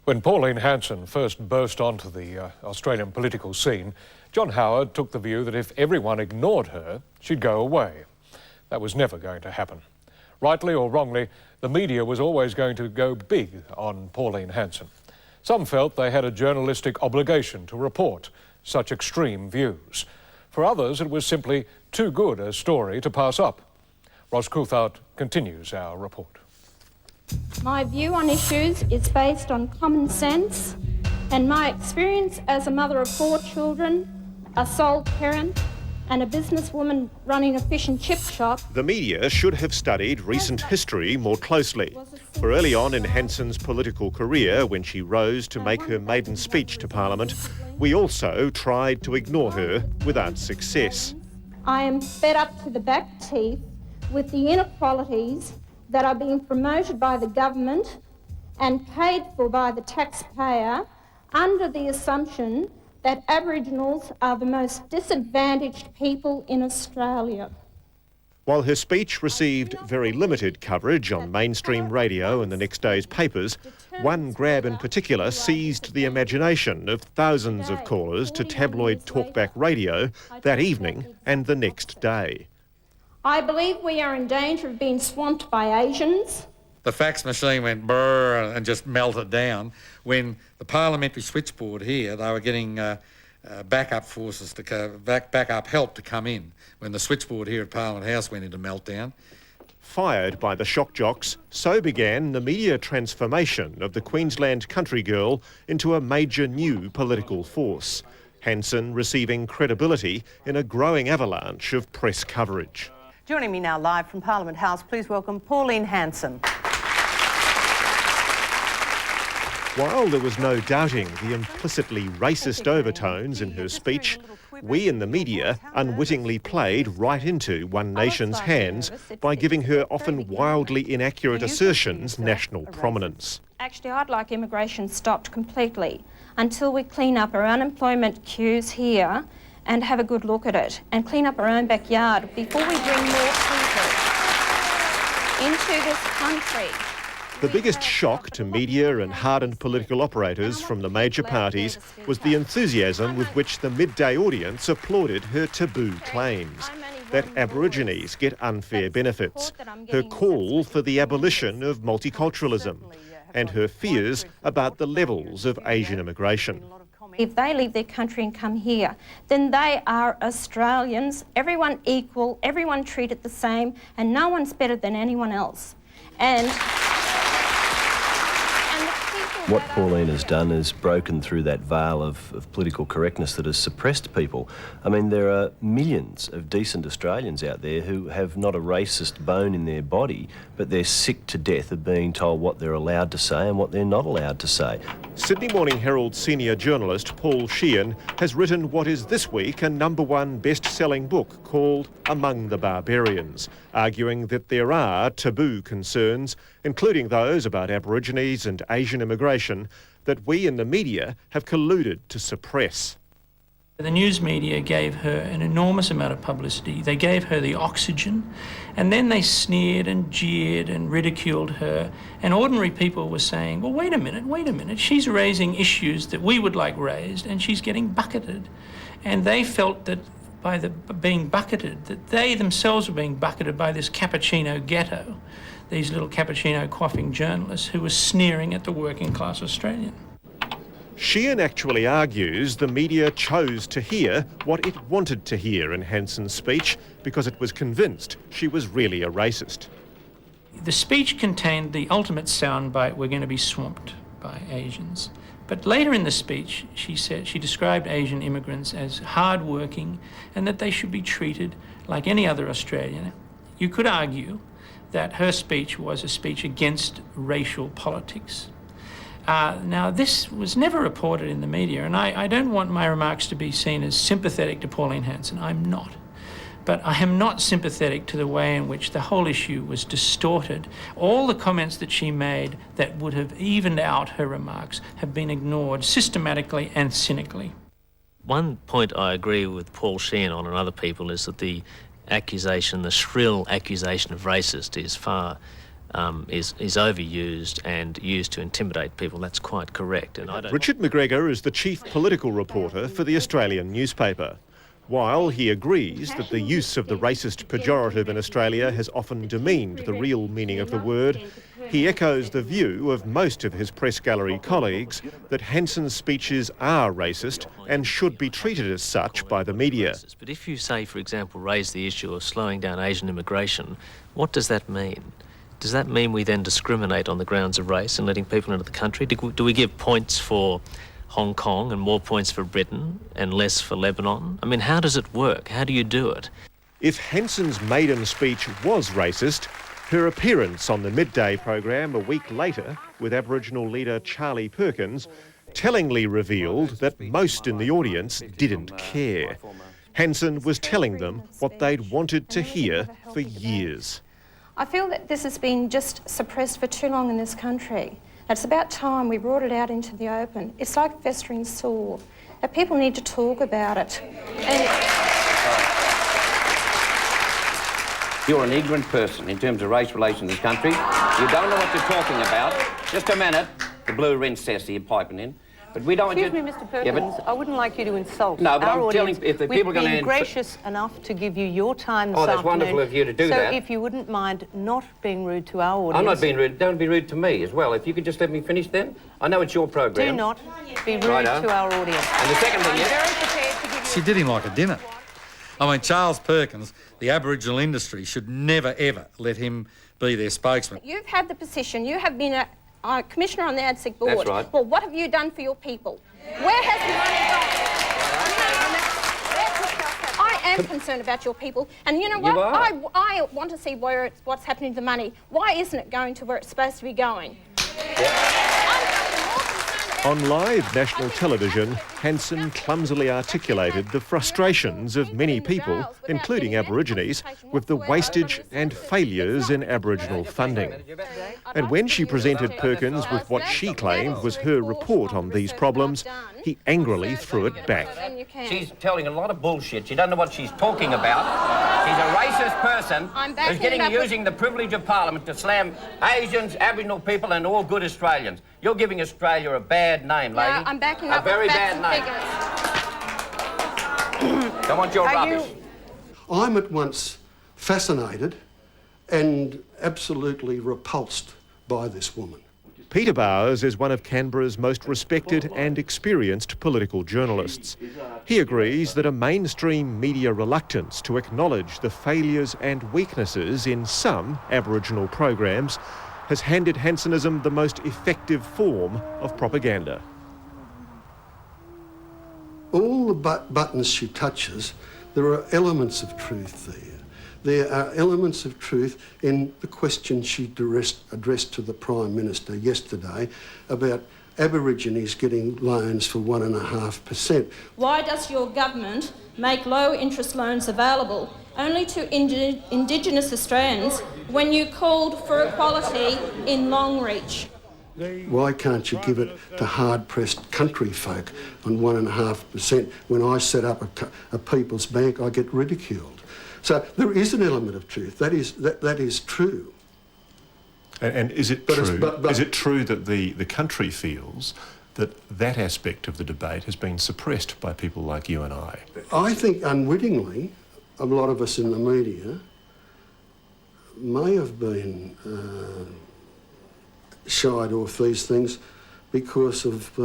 When Pauline Hanson first burst onto the Australian political scene, John Howard took the view that if everyone ignored her, she'd go away. That was never going to happen. Rightly or wrongly, the media was always going to go big on Pauline Hanson. Some felt they had a journalistic obligation to report such extreme views. For others, it was simply too good a story to pass up. Ross Coulthart continues our report. My view on issues is based on common sense and my experience as a mother of 4 children, a sole parent and a businesswoman running a fish and chip shop. The media should have studied recent history more closely. For early on in Hanson's political career, when she rose to make her maiden speech to Parliament, we also tried to ignore her without success. I am fed up to the back teeth with the inequalities that are being promoted by the government and paid for by the taxpayer under the assumption that Aboriginals are the most disadvantaged people in Australia. While her speech received very limited coverage on mainstream radio and the next day's papers, one grab in particular seized the imagination of thousands of callers to tabloid talkback radio that evening and the next day. I believe we are in danger of being swamped by Asians. The fax machine went brrr and just melted down. When the parliamentary switchboard here, they were getting backup forces backup help to come in when the switchboard here at Parliament House went into meltdown. Fired by the shock jocks, so began the media transformation of the Queensland country girl into a major new political force. Hanson receiving credibility in a growing avalanche of press coverage. Joining me now live from Parliament House, please welcome Pauline Hanson. While there was no doubting the implicitly racist overtones in her speech, we in the media unwittingly played right into One Nation's hands by giving her often wildly inaccurate assertions national prominence. Actually, I'd like immigration stopped completely until we clean up our unemployment queues here and have a good look at it and clean up our own backyard before we bring more people into this country. The biggest shock to media and hardened political operators from the major parties was the enthusiasm with which the midday audience applauded her taboo claims, that Aborigines get unfair benefits, her call for the abolition of multiculturalism, and her fears about the levels of Asian immigration. If they leave their country and come here, then they are Australians, everyone equal, everyone treated the same, and no one's better than anyone else. What Pauline has done is broken through that veil of political correctness that has suppressed people. I mean, there are millions of decent Australians out there who have not a racist bone in their body, but they're sick to death of being told what they're allowed to say and what they're not allowed to say. Sydney Morning Herald senior journalist Paul Sheehan has written what is this week a #1 best-selling book called Among the Barbarians, arguing that there are taboo concerns, including those about Aborigines and Asian immigration, that we in the media have colluded to suppress. The news media gave her an enormous amount of publicity. They gave her the oxygen, and then they sneered and jeered and ridiculed her. And ordinary people were saying, well, wait a minute, she's raising issues that we would like raised, and she's getting bucketed. And they felt that by being bucketed, that they themselves were being bucketed by this cappuccino ghetto, these little cappuccino quaffing journalists who were sneering at the working class Australian. Sheehan actually argues the media chose to hear what it wanted to hear in Hanson's speech because it was convinced she was really a racist. The speech contained the ultimate soundbite, we're going to be swamped by Asians. But later in the speech, she described Asian immigrants as hard-working and that they should be treated like any other Australian. You could argue that her speech was a speech against racial politics. Now, this was never reported in the media, and I don't want my remarks to be seen as sympathetic to Pauline Hanson. I'm not. But I am not sympathetic to the way in which the whole issue was distorted. All the comments that she made that would have evened out her remarks have been ignored systematically and cynically. One point I agree with Paul Sheehan on and other people is that the shrill accusation of racist is far is overused and used to intimidate people. That's quite correct. And Richard McGregor is the chief political reporter for the Australian newspaper. While he agrees that the use of the racist pejorative in Australia has often demeaned the real meaning of the word, he echoes the view of most of his press gallery colleagues that Hanson's speeches are racist and should be treated as such by the media. But if you say, for example, raise the issue of slowing down Asian immigration, what does that mean? Does that mean we then discriminate on the grounds of race in letting people into the country? Do we give points for Hong Kong and more points for Britain and less for Lebanon? I mean, how does it work? How do you do it? If Hanson's maiden speech was racist, her appearance on the midday program a week later with Aboriginal leader Charlie Perkins tellingly revealed that most in the audience didn't care. Hanson was telling them what they'd wanted to hear for years. I feel that this has been just suppressed for too long in this country. It's about time we brought it out into the open. It's like a festering sore. That people need to talk about it. You're an ignorant person in terms of race relations in this country. You don't know what you're talking about. Just a minute. The blue rinse says you're piping in. But we don't... Excuse me, Mr. Perkins, I wouldn't like you to insult no, but our I'm audience. telling, if the people are going to... We've been gracious enough to give you your time this afternoon. Oh, that's wonderful of you to do that. So if you wouldn't mind not being rude to our audience... I'm not being rude. Don't be rude to me as well. If you could just let me finish then. I know it's your program. Do not be rude to our audience. And the second thing is... I'm very prepared to give you... She did him like a dinner. I mean, Charles Perkins, the Aboriginal industry, should never, ever let him be their spokesman. You've had the position. You have been a commissioner on the ADSEC board. That's right. Well, what have you done for your people? Where has the money gone? I am concerned about your people. And you know what? I want to see what's happening to the money. Why isn't it going to where it's supposed to be going? On live national television, Hanson clumsily articulated the frustrations of many people, including Aborigines, with the wastage and failures in Aboriginal funding. And when she presented Perkins with what she claimed was her report on these problems, he angrily threw it back. She's telling a lot of bullshit. She doesn't know what she's talking about. She's a racist person who's using the privilege of Parliament to slam Asians, Aboriginal people and all good Australians. You're giving Australia a bad name, lady. Yeah, I'm backing up a very bad name. Don't want your rubbish. I'm at once fascinated and absolutely repulsed by this woman. Peter Bowers is one of Canberra's most respected and experienced political journalists. He agrees that a mainstream media reluctance to acknowledge the failures and weaknesses in some Aboriginal programs has handed Hansonism the most effective form of propaganda. All the buttons she touches, there are elements of truth there. There are elements of truth in the question she addressed to the Prime Minister yesterday about Aborigines getting loans for 1.5%. Why does your government make low interest loans available only to Indigenous Australians when you called for equality in Longreach? Why can't you give it to hard-pressed country folk on 1.5%? When I set up a People's Bank, I get ridiculed. So there is an element of truth. That is true. And is it true? Is it true that the country feels that that aspect of the debate has been suppressed by people like you and I? I think unwittingly, a lot of us in the media may have been shied off these things because of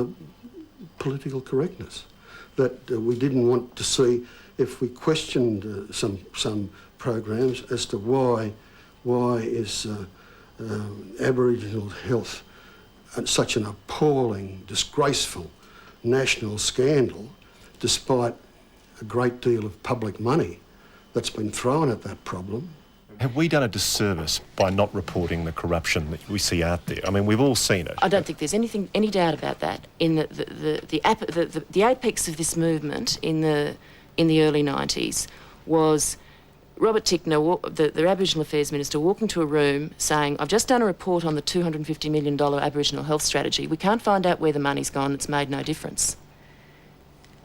political correctness. That we didn't want to see, if we questioned some programs as to why is Aboriginal health such an appalling, disgraceful national scandal, despite a great deal of public money that's been thrown at that problem. Have we done a disservice by not reporting the corruption that we see out there? I mean, we've all seen it. I don't think there's any doubt about that. In the apex of this movement in the early 90s was Robert Tickner, the Aboriginal Affairs Minister, walking to a room saying, "I've just done a report on the $250 million Aboriginal health strategy. We can't find out where the money's gone. It's made no difference."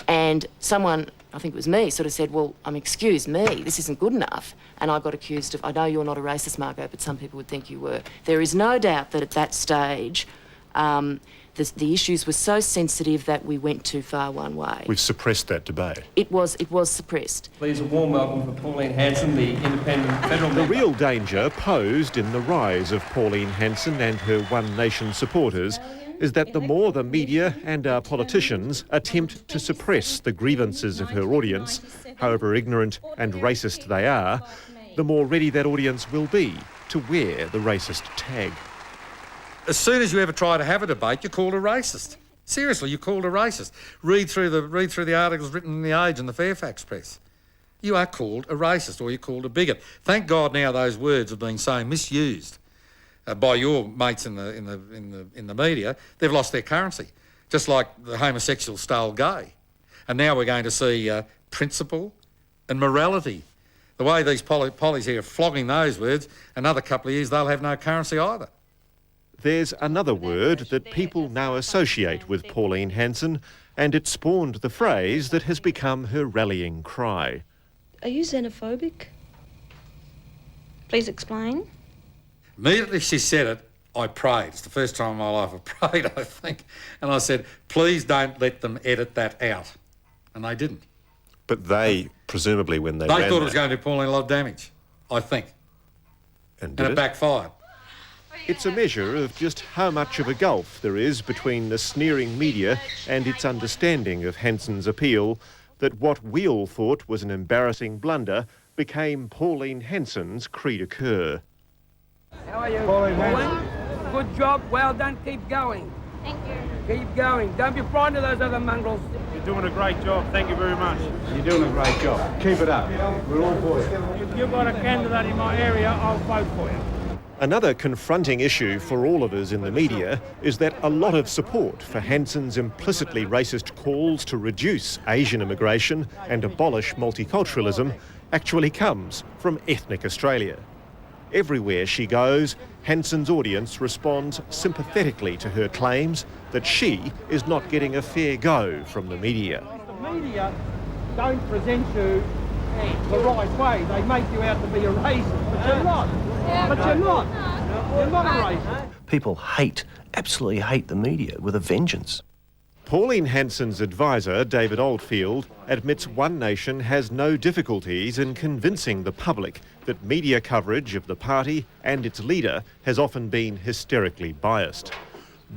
And someone I think it was me, sort of said, well, excuse me, this isn't good enough. And I got accused of, I know you're not a racist, Margot, but some people would think you were. There is no doubt that at that stage, the issues were so sensitive that we went too far one way. We've suppressed that debate. It was suppressed. Please, a warm welcome for Pauline Hanson, the independent federal member. The real danger posed in the rise of Pauline Hanson and her One Nation supporters is that the more the media and our politicians attempt to suppress the grievances of her audience, however ignorant and racist they are, the more ready that audience will be to wear the racist tag. As soon as you ever try to have a debate, you're called a racist. Seriously, you're called a racist. Read through the articles written in the Age and the Fairfax Press. You are called a racist, or you're called a bigot. Thank God now those words have been so misused by your mates in the media. They've lost their currency, just like the homosexual stole gay. And now we're going to see principle and morality. The way these pollies here are flogging those words, another couple of years they'll have no currency either. There's another word that people now associate with Pauline Hanson, and it spawned the phrase that has become her rallying cry. Are you xenophobic? Please explain. Immediately she said it, I prayed. It's the first time in my life I prayed, I think. And I said, please don't let them edit that out. And they didn't. But they, presumably when they thought it was going to do Pauline a lot of damage, I think. And it backfired. It's a measure of just how much of a gulf there is between the sneering media and its understanding of Hanson's appeal that what we all thought was an embarrassing blunder became Pauline Hanson's cri de coeur. How are you? Pauline? Good job, well done, keep going. Thank you. Keep going, don't be frightened of those other mongrels. You're doing a great job, thank you very much. You're doing a great job. Keep it up. We're all for you. If you've got a candidate in my area, I'll vote for you. Another confronting issue for all of us in the media is that a lot of support for Hanson's implicitly racist calls to reduce Asian immigration and abolish multiculturalism actually comes from ethnic Australia. Everywhere she goes, Hanson's audience responds sympathetically to her claims that she is not getting a fair go from the media. The media don't present you the right way. They make you out to be a racist, but you're not. But you're not. You're not a racist. People absolutely hate the media with a vengeance. Pauline Hanson's advisor, David Oldfield, admits One Nation has no difficulties in convincing the public that media coverage of the party and its leader has often been hysterically biased.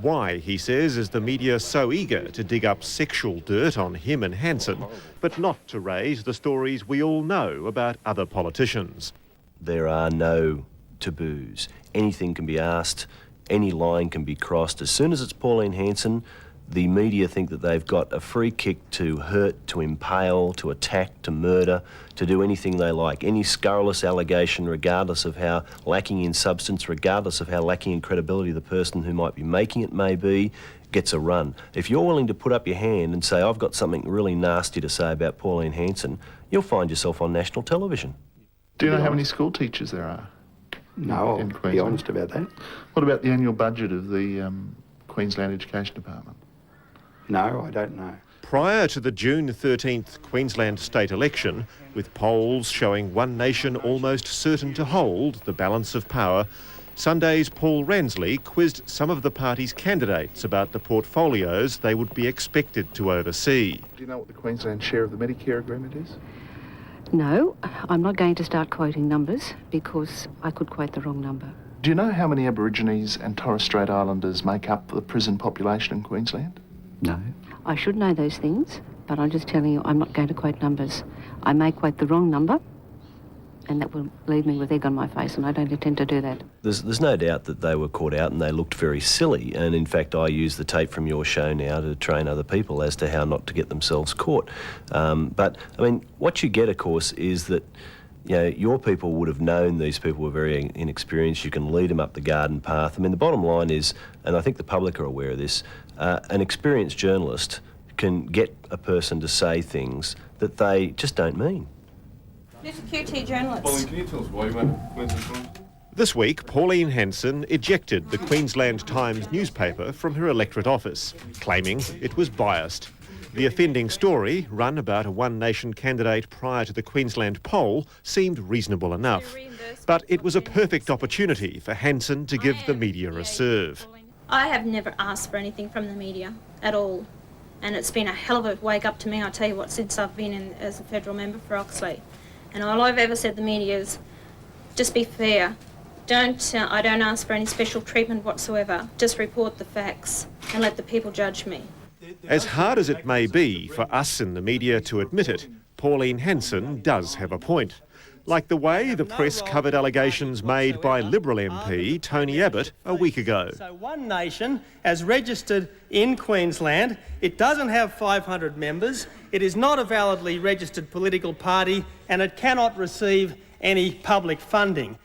Why, he says, is the media so eager to dig up sexual dirt on him and Hanson, but not to raise the stories we all know about other politicians? There are no taboos. Anything can be asked, any line can be crossed. As soon as it's Pauline Hanson, the media think that they've got a free kick to hurt, to impale, to attack, to murder, to do anything they like. Any scurrilous allegation, regardless of how lacking in substance, regardless of how lacking in credibility the person who might be making it may be, gets a run. If you're willing to put up your hand and say, I've got something really nasty to say about Pauline Hanson, you'll find yourself on national television. Do you know how many school teachers there are? No, I'll be honest about that. What about the annual budget of the Queensland Education Department? No, I don't know. Prior to the June 13th Queensland state election, with polls showing One Nation almost certain to hold the balance of power, Sunday's Paul Ransley quizzed some of the party's candidates about the portfolios they would be expected to oversee. Do you know what the Queensland share of the Medicare agreement is? No, I'm not going to start quoting numbers because I could quote the wrong number. Do you know how many Aborigines and Torres Strait Islanders make up the prison population in Queensland? No. I should know those things, but I'm just telling you I'm not going to quote numbers. I may quote the wrong number, and that will leave me with egg on my face, and I don't intend to do that. There's no doubt that they were caught out and they looked very silly, and in fact I use the tape from your show now to train other people as to how not to get themselves caught. But, I mean, what you get, of course, is that your people would have known these people were very inexperienced. You can lead them up the garden path. I mean, the bottom line is, and I think the public are aware of this, an experienced journalist can get a person to say things that they just don't mean. This QT journalist. Pauline, can you tell us why you went to Queensland? This week, Pauline Hanson ejected the Queensland Times newspaper from her electorate office, claiming it was biased. The offending story, run about a One Nation candidate prior to the Queensland poll, seemed reasonable enough. But it was a perfect opportunity for Hanson to give the media a serve. I have never asked for anything from the media at all. And it's been a hell of a wake up to me, I tell you what, since I've been in as a federal member for Oxley. And all I've ever said to the media is, just be fair. I don't ask for any special treatment whatsoever. Just report the facts and let the people judge me. As hard as it may be for us in the media to admit it, Pauline Hanson does have a point. Like the way the press covered allegations made by Liberal MP Tony Abbott a week ago. So One Nation, as registered in Queensland, it doesn't have 500 members, it is not a validly registered political party, and it cannot receive any public funding.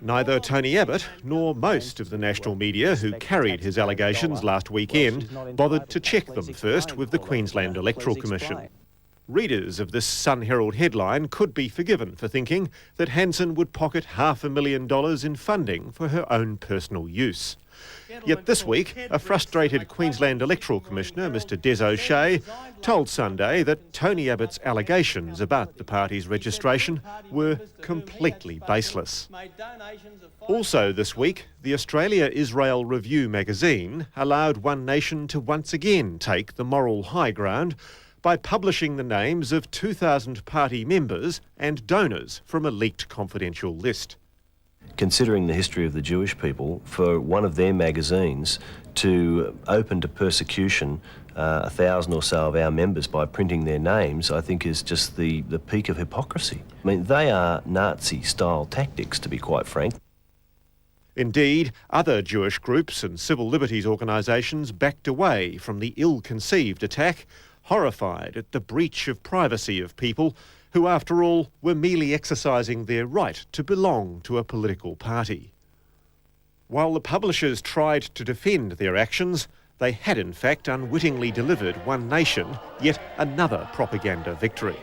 Neither Tony Abbott nor most of the national media who carried his allegations last weekend bothered to check them first with the Queensland Electoral Commission. Readers of this Sun Herald headline could be forgiven for thinking that Hanson would pocket $500,000 in funding for her own personal use. Yet this week, a frustrated Queensland Electoral Commissioner, Mr Des O'Shea, told Sunday that Tony Abbott's allegations about the party's registration were completely baseless. Also this week, the Australia-Israel Review magazine allowed One Nation to once again take the moral high ground by publishing the names of 2,000 party members and donors from a leaked confidential list. Considering the history of the Jewish people, for one of their magazines to open to persecution 1,000 or so of our members by printing their names, I think is just the peak of hypocrisy. I mean, they are Nazi-style tactics, to be quite frank. Indeed, other Jewish groups and civil liberties organisations backed away from the ill-conceived attack, horrified at the breach of privacy of people who, after all, were merely exercising their right to belong to a political party. While the publishers tried to defend their actions, they had in fact unwittingly delivered One Nation yet another propaganda victory.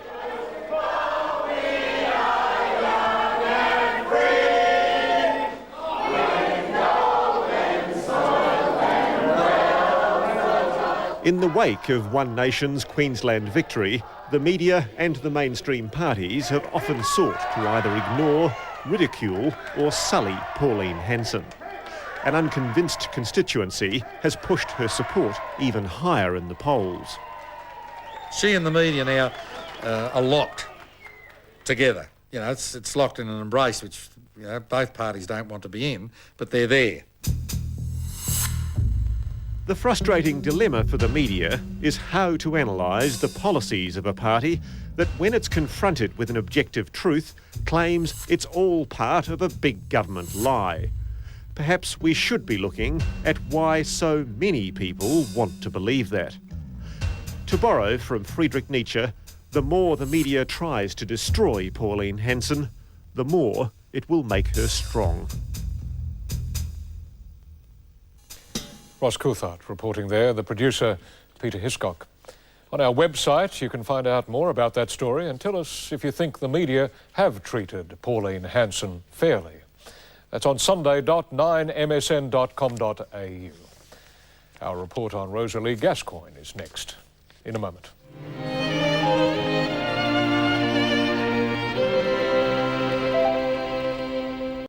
In the wake of One Nation's Queensland victory, the media and the mainstream parties have often sought to either ignore, ridicule or sully Pauline Hanson. An unconvinced constituency has pushed her support even higher in the polls. She and the media now are locked together. You know, it's locked in an embrace which both parties don't want to be in, but they're there. The frustrating dilemma for the media is how to analyse the policies of a party that, when it's confronted with an objective truth, claims it's all part of a big government lie. Perhaps we should be looking at why so many people want to believe that. To borrow from Friedrich Nietzsche, the more the media tries to destroy Pauline Hanson, the more it will make her strong. Ross Coulthart reporting there, the producer Peter Hiscock. On our website you can find out more about that story and tell us if you think the media have treated Pauline Hanson fairly. That's on sunday.9msn.com.au. Our report on Rosalie Gascoigne is next, in a moment.